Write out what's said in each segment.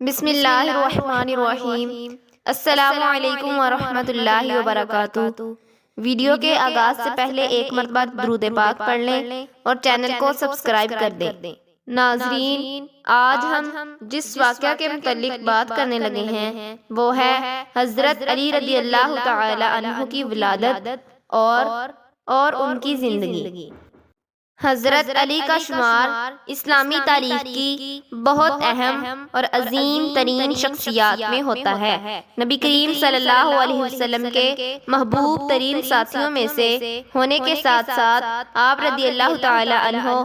بسم اللہ الرحمن الرحیم۔ السلام علیکم ورحمۃ اللہ وبرکاتہ۔ ویڈیو کے آغاز سے پہلے ایک مرتبہ درود پاک پڑھ لیں اور چینل کو سبسکرائب کر دیں۔ ناظرین، آج ہم جس واقعہ کے متعلق بات کرنے لگے ہیں وہ ہے حضرت علی رضی اللہ تعالی عنہ کی ولادت اور ان کی زندگی۔ حضرت علی کا شمار اسلامی تاریخ کی بہت اہم اور عظیم ترین شخصیات میں ہوتا ہے۔ نبی کریم صلی اللہ علیہ وسلم کے محبوب ترین ساتھیوں میں سے ہونے کے ساتھ ساتھ آپ رضی اللہ تعالی عنہ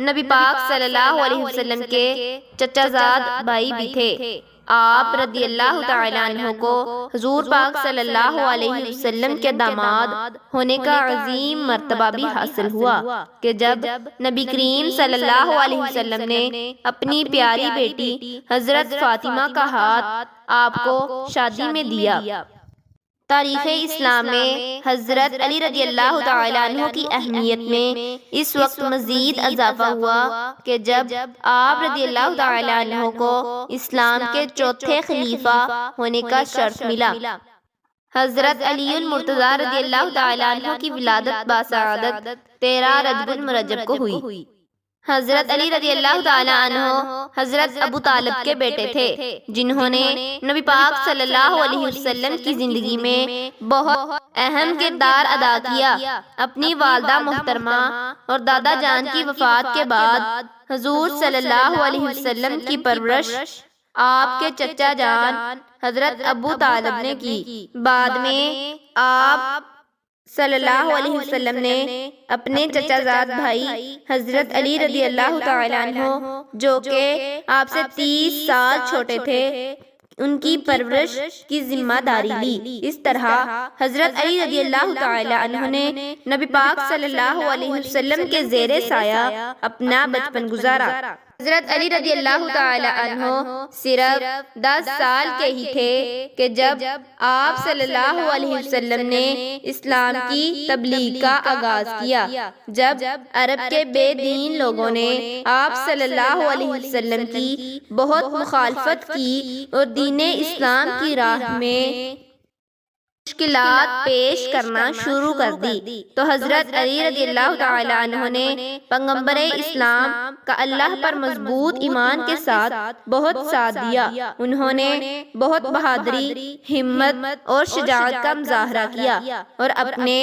نبی پاک صلی اللہ علیہ وسلم کے چچا زاد بھائی بھی تھے۔ آپ رضی اللہ تعالی عنہ کو حضور پاک صلی اللہ علیہ وسلم کے داماد ہونے کا عظیم مرتبہ بھی حاصل ہوا کہ جب نبی کریم صلی اللہ علیہ وسلم نے اپنی پیاری بیٹی حضرت فاطمہ کا ہاتھ آپ کو شادی میں دیا۔ تاریخ اسلام میں حضرت علی رضی اللہ تعالی عنہ کی اہمیت میں اس وقت مزید اضافہ ہوا کہ جب آپ رضی اللہ تعالی عنہ کو اسلام کے چوتھے خلیفہ ہونے کا شرف ملا۔ حضرت علی المرتضیٰ رضی اللہ تعالی عنہ کی ولادت باسعادت 13 رجب المرجب کو ہوئی۔ حضرت علی رضی اللہ تعالی عنہ حضرت ابو طالب کے بیٹے تھے جنہوں نے نبی پاک صلی اللہ علیہ وسلم کی زندگی میں بہت اہم کردار ادا کیا۔ اپنی والدہ محترمہ اور دادا جان کی وفات کے بعد حضور صلی اللہ علیہ وسلم کی پرورش آپ کے چچا جان حضرت ابو طالب نے کی۔ بعد میں آپ صلی اللہ علیہ وسلم نے اپنے چچا زاد بھائی حضرت علی رضی اللہ تعالی عنہ جو کہ آپ سے 30 سال چھوٹے تھے ان کی پرورش کی ذمہ داری لی۔ اس طرح حضرت علی رضی اللہ تعالی عنہ نے نبی پاک صلی اللہ علیہ وسلم کے زیر سایہ اپنا بچپن گزارا۔ حضرت علی رضی اللہ تعالی عنہ صرف 10 سال کے ہی تھے کہ جب آپ صلی اللہ علیہ وسلم نے اسلام کی تبلیغ کا آغاز کیا۔ جب عرب کے بے دین لوگوں نے آپ صلی اللہ علیہ وسلم کی بہت مخالفت کی اور دین اسلام کی راہ میں مشکلات پیش کرنا شروع کر دی تو حضرت علی رضی اللہ تعالی عنہ نے پیغمبر اسلام کا اللہ پر مضبوط ایمان کے ساتھ بہت ساتھ دیا۔ انہوں نے بہت بہادری، ہمت اور شجاعت کا مظاہرہ کیا اور اپنے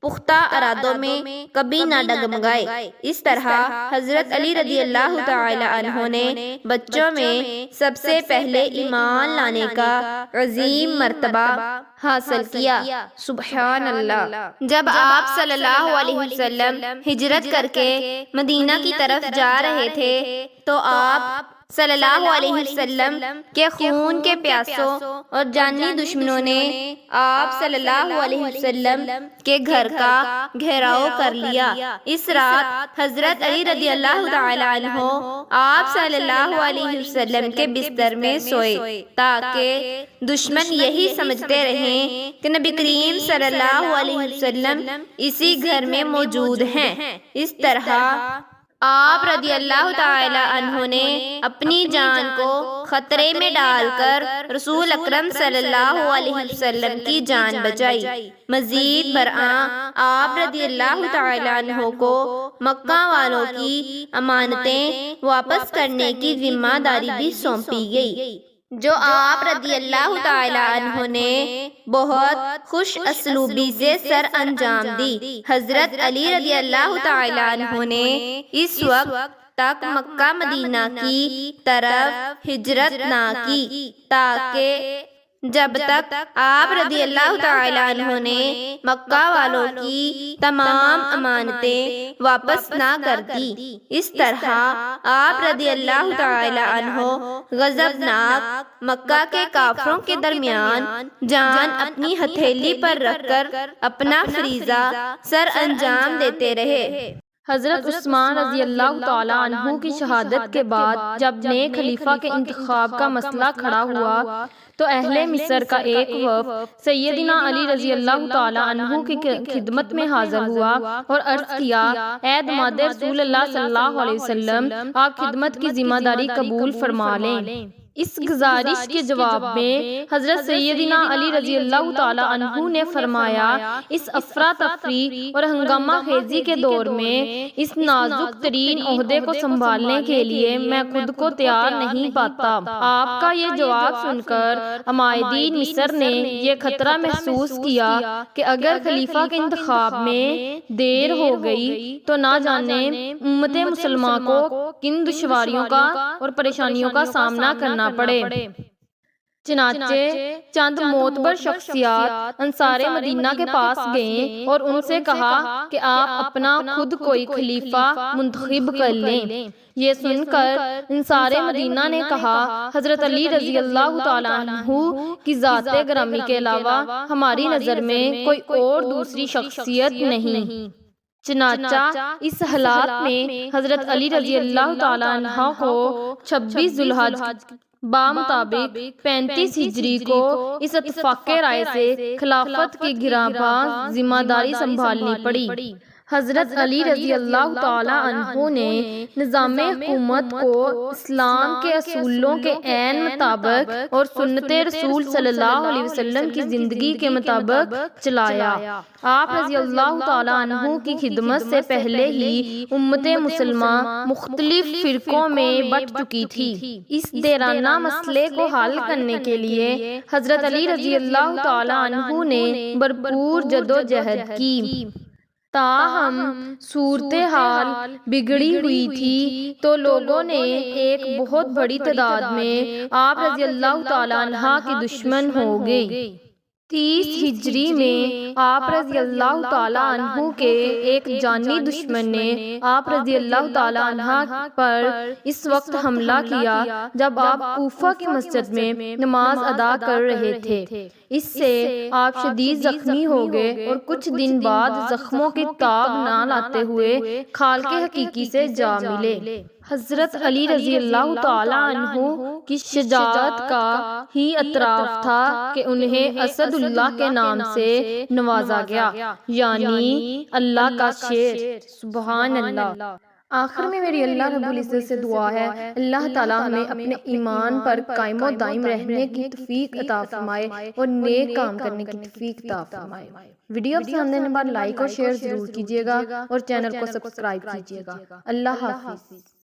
پختہ ارادوں میں کبھی نہ ڈگمگائے۔ اس طرح حضرت علی رضی اللہ تعالی عنہ نے بچوں میں سب سے پہلے ایمان لانے کا عظیم مرتبہ حاصل کیا۔ سبحان اللہ۔ جب آپ صلی اللہ علیہ وسلم ہجرت کر کے مدینہ کی طرف جا رہے تھے تو آپ صلی اللہ علیہ وسلم کے خون کے پیاسوں اور جانی دشمنوں نے آپ صلی اللہ علیہ وسلم کے گھر کا گھیراؤ کر لیا۔ اس رات حضرت علی رضی اللہ تعالی عنہ آپ صلی اللہ علیہ وسلم کے بستر میں سوئے تاکہ دشمن یہی سمجھتے رہیں کہ نبی کریم صلی اللہ علیہ وسلم اسی گھر میں موجود ہیں۔ اس طرح آپ رضی اللہ تعالی عنہ نے اپنی جان کو خطرے میں ڈال کر رسول اکرم صلی اللہ علیہ وسلم کی جان بچائی۔ مزید برآں آپ رضی اللہ تعالی عنہ کو مکہ والوں کی امانتیں واپس کرنے کی ذمہ داری بھی سونپی گئی جو آپ رضی اللہ تعالی عنہ نے بہت خوش اسلوبی سے سر انجام دی۔ حضرت علی رضی اللہ تعالی عنہ نے اس وقت تک مکہ مدینہ کی طرف ہجرت نہ کی تاکہ جب تک آپ رضی اللہ تعالی عنہ نے مکہ والوں کی تمام امانتیں واپس نہ کر دی۔ اس طرح آپ رضی اللہ تعالی عنہ غضبناک مکہ کے کافروں کے درمیان جان اپنی ہتھیلی پر رکھ کر اپنا فریضہ سر انجام دیتے رہے۔ حضرت عثمان رضی اللہ تعالی عنہ کی شہادت کے بعد جب نئے خلیفہ کے انتخاب کا مسئلہ کھڑا ہوا تو اہل مصر کا ایک وفد سیدنا علی رضی اللہ تعالی عنہ کی خدمت میں حاضر ہوا اور عرض کیا، اے داماد رسول اللہ صلی اللہ علیہ وسلم، آپ خدمت کی ذمہ داری قبول فرما لیں۔ اس گزارش کے جواب میں حضرت سیدنا علی رضی اللہ تعالی عنہ نے فرمایا، اس افراتفری اور ہنگامہ خیزی کے دور میں اس نازک ترین عہدے کو سنبھالنے کے لیے میں خود کو تیار نہیں پاتا۔ آپ کا یہ جواب سن کر عمائدین مصر نے یہ خطرہ محسوس کیا کہ اگر خلیفہ کے انتخاب میں دیر ہو گئی تو نہ جانے امت مسلمہ کو کن دشواریوں کا اور پریشانیوں کا سامنا کرنا پڑے۔ چنانچہ چند معتبر شخصیات انصار مدینہ کے پاس گئیں اور ان سے کہا کہ آپ اپنا خود کوئی خلیفہ منتخب کر لیں۔ یہ سن کر انصار مدینہ نے کہا، حضرت علی رضی اللہ تعالیٰ عنہ کی ذات گرامی کے علاوہ ہماری نظر میں کوئی اور دوسری شخصیت نہیں۔ چنانچہ اس حالات میں حضرت علی رضی اللہ تعالیٰ عنہ کو 26 ذوالحج بامطابق 35 ہجری کو اس اتفاق رائے سے خلافت کی گراں ذمہ داری سنبھالنی پڑی۔ حضرت علی رضی اللہ تعالی عنہ نے نظام حکومت کو اسلام کے اصولوں کے عین مطابق اور سنت رسول صلی اللہ علیہ وسلم کی زندگی کے مطابق چلایا۔ آپ رضی اللہ تعالی عنہ کی خدمت سے پہلے ہی امت مسلمہ مختلف فرقوں میں بٹ چکی تھی۔ اس دیرانہ مسئلے کو حل کرنے کے لیے حضرت علی رضی اللہ تعالی عنہ نے بھرپور جدوجہد کی۔ تاہم صورتحال بگڑی ہوئی تھی تو لوگوں نے ایک بہت بڑی تعداد میں آپ رضی اللہ تعالیٰ عنہ کی دشمن ہو گئے۔ 30 ہجری میں آپ رضی اللہ تعالیٰ عنہ کے ایک جانی دشمن نے آپ رضی اللہ تعالیٰ عنہ پر اس وقت حملہ کیا جب آپ کوفہ کی مسجد میں نماز ادا کر رہے تھے۔ اس سے آپ شدید زخمی ہو گئے اور کچھ دن بعد زخموں کی تاب نہ لاتے ہوئے خالق حقیقی سے جا ملے۔ حضرت علی رضی اللہ تعالی عنہ کی شجاعت کا ہی اعتراف تھا کہ انہیں اسد اللہ کے نام سے نوازا گیا، یعنی اللہ کا شیر۔ سبحان اللہ۔ آخر میں میری اللہ رب العزت سے دعا ہے، اللہ تعالیٰ ہمیں اپنے ایمان پر قائم و دائم رہنے کی توفیق عطا فرمائے اور نیک کام کرنے کی توفیق عطا فرمائے۔ ویڈیو پسند آنے پر لائک اور شیئر ضرور کیجیے گا اور چینل کو سبسکرائب کیجیے گا۔ اللہ حافظ۔